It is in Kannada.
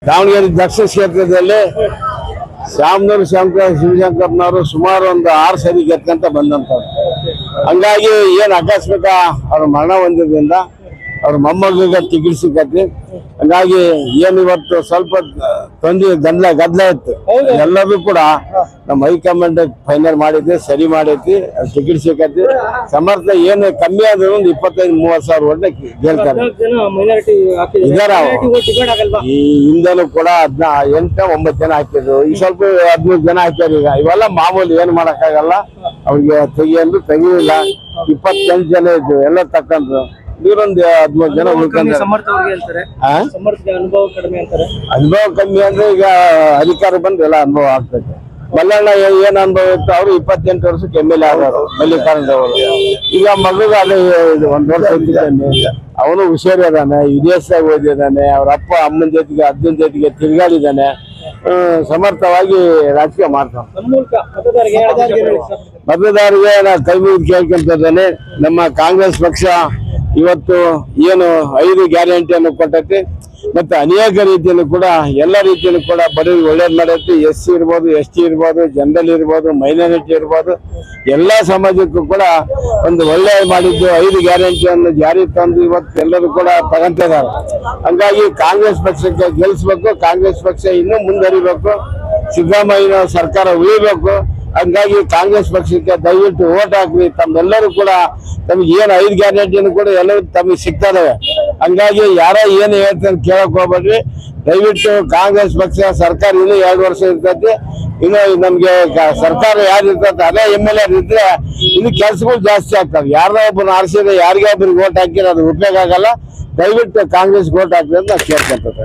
ದಾವಣಗೆರೆ ದಕ್ಷಿಣ ಕ್ಷೇತ್ರದಲ್ಲಿ ಶ್ಯಾಮನೂರು ಶಿವಶಂಕರ್ನವರು ಸುಮಾರು ಒಂದು 6 ಸರಿ ಗೆದ್ಕೊಂತ ಬಂದಂತವ್ರು. ಹಂಗಾಗಿ ಏನ್ ಆಕಸ್ಮಿಕ ಅವ್ರ ಮರಣ ಹೊಂದಿದ್ರಿಂದ ಅವ್ರ ಮೊಮ್ಮಗಳಿಗೆ ಟಿಕೆಟ್ ಸಿಕ್ಕತಿ. ಹಂಗಾಗಿ ಏನ್ ಇವತ್ತು ಸ್ವಲ್ಪ ತೊಂದ್ರೆ ಗದ್ದಲ ಇತ್ತು. ಎಲ್ಲರೂ ಕೂಡ ನಮ್ಮ ಹೈಕಮಾಂಡ್ ಫೈನಲ್ ಮಾಡಿದ್ವಿ, ಸರಿ ಮಾಡೈತಿ, ಟಿಕೆಟ್ ಸಿಕ್ಕತಿ. ಸಮರ್ಥ ಏನು ಕಮ್ಮಿ ಆದ್ರೂ ಒಂದು 25-30 ಸಾವಿರ ಓಟ್ನ ಗೆಲ್ತಾರೆ ಇದಾರ. ಈ ಹಿಂದೆನೂ ಕೂಡ 8-9 ಜನ ಹಾಕಿದ್ರು, ಈ ಸ್ವಲ್ಪ 15 ಜನ ಹಾಕ್ಯಾರ. ಈಗ ಇವೆಲ್ಲ ಮಾಮೂಲಿ, ಏನ್ ಮಾಡಕ್ಕಾಗಲ್ಲ. ಅವ್ರಿಗೆ ತೆಗಿಲಿಲ್ಲ. 28 ಜನ ಇದ್ರು, ಎಲ್ಲ ತಕ್ಕಂದ್ರು. ಇವರೊಂದು 15 ಜನ ಉಳ್ಕೊಂಡ್ರೆ ಅನುಭವ ಕಮ್ಮಿ ಅಂದ್ರೆ ಈಗ ಅಧಿಕಾರ ಬಂದ್ರೆ ಎಲ್ಲ ಅನುಭವ ಆಗ್ತದೆ. ಮಲ್ಲಣ್ಣ ಏನ್ ಅನುಭವ ಇತ್ತು, ಅವ್ರು 28 ವರ್ಷಕ್ಕೆ MLA ಆದವರು ಮಲ್ಲಿಕಾರ್ಜುನ ಅವರು. ಈಗ ಮಗು ಅದೇ 1 ವರ್ಷ ಇದ್ದಾನೆ, ಅವನು ಹುಷಾರಿ ಅದಾನೆ, ವಿದೇಶದಾಗ ಓದಿದ್ದಾನೆ. ಅವ್ರ ಅಪ್ಪ ಅಮ್ಮನ ಜೊತೆಗೆ ಅಜ್ಜನ ಜೊತೆಗೆ ತಿರುಗಾಡಿದ್ದಾನೆ. ಸಮರ್ಥವಾಗಿ ರಾಜಕೀಯ ಮಾಡ್ತಾನೆ. ಮತದಾರರಿಗೆ ನಾನು ಕೈ ಮುಗಿದು ಕೇಳ್ಕೊಂತಿದ್ದೇನೆ. ನಮ್ಮ ಕಾಂಗ್ರೆಸ್ ಪಕ್ಷ ಇವತ್ತು ಏನು 5 ಗ್ಯಾರಂಟಿಯನ್ನು ಕೊಟ್ಟೈತಿ, ಮತ್ತೆ ಅನೇಕ ರೀತಿಯಲ್ಲೂ ಕೂಡ ಎಲ್ಲ ರೀತಿಯಲ್ಲೂ ಕೂಡ ಬಡವರಿಗೆ ಒಳ್ಳೇದು ಮಾಡೈತಿ. SC ಇರ್ಬೋದು, ST ಇರ್ಬೋದು, ಜನರಲ್ ಇರ್ಬೋದು, ಮೈನಾರಿಟಿ ಇರ್ಬೋದು, ಎಲ್ಲ ಸಮಾಜಕ್ಕೂ ಕೂಡ ಒಂದು ಒಳ್ಳೆ ಮಾಡಿದ್ದು 5 ಗ್ಯಾರಂಟಿಯನ್ನು ಜಾರಿ ತಂದು ಇವತ್ತು ಎಲ್ಲರೂ ಕೂಡ ತಗೊಂತಿದ್ದಾರೆ. ಹಂಗಾಗಿ ಕಾಂಗ್ರೆಸ್ ಪಕ್ಷಕ್ಕೆ ಗೆಲ್ಲಿಸ್ಬೇಕು, ಕಾಂಗ್ರೆಸ್ ಪಕ್ಷ ಇನ್ನೂ ಮುಂದುವರಿಬೇಕು, ಸಿದ್ದರಾಮಯ್ಯ ಸರ್ಕಾರ ಉಳಿಬೇಕು. ಹಂಗಾಗಿ ಕಾಂಗ್ರೆಸ್ ಪಕ್ಷಕ್ಕೆ ದಯವಿಟ್ಟು ಓಟ್ ಹಾಕ್ರಿ. ತಮ್ಮೆಲ್ಲರೂ ಕೂಡ ತಮಗೆ ಏನು 5 ಗ್ಯಾರಂಟಿಯನ್ನು ಕೂಡ ಎಲ್ಲರೂ ತಮಗೆ ಸಿಗ್ತಾ ಇದಾವೆ. ಹಂಗಾಗಿ ಯಾರೋ ಏನು ಹೇಳ್ತಾರೆ ಕೇಳಕ್ ಹೋಗ್ಬೇಡ್ರಿ. ದಯವಿಟ್ಟು ಕಾಂಗ್ರೆಸ್ ಪಕ್ಷ ಸರ್ಕಾರ ಇನ್ನೂ 2 ವರ್ಷ ಇರ್ತೈತಿ. ಇನ್ನು ನಮ್ಗೆ ಸರ್ಕಾರ ಯಾರು ಇರ್ತೈತೆ ಅದೇ MLA ಇದ್ರೆ ಇನ್ನು ಕೆಲಸಗಳು ಜಾಸ್ತಿ ಆಗ್ತವೆ. ಯಾರೋ ಒಬ್ಬರು ಆರಿಸಿದ್ರೆ ಯಾರಿಗೇ ಒಬ್ಬರಿಗೆ ಓಟ್ ಹಾಕಿದ್ರೆ ಅದು ಉಪಯೋಗ ಆಗಲ್ಲ. ದಯವಿಟ್ಟು ಕಾಂಗ್ರೆಸ್ ಓಟ್ ಹಾಕ್ರಿ ಅಂತ ಕೇಳ್ಕೊಂತ.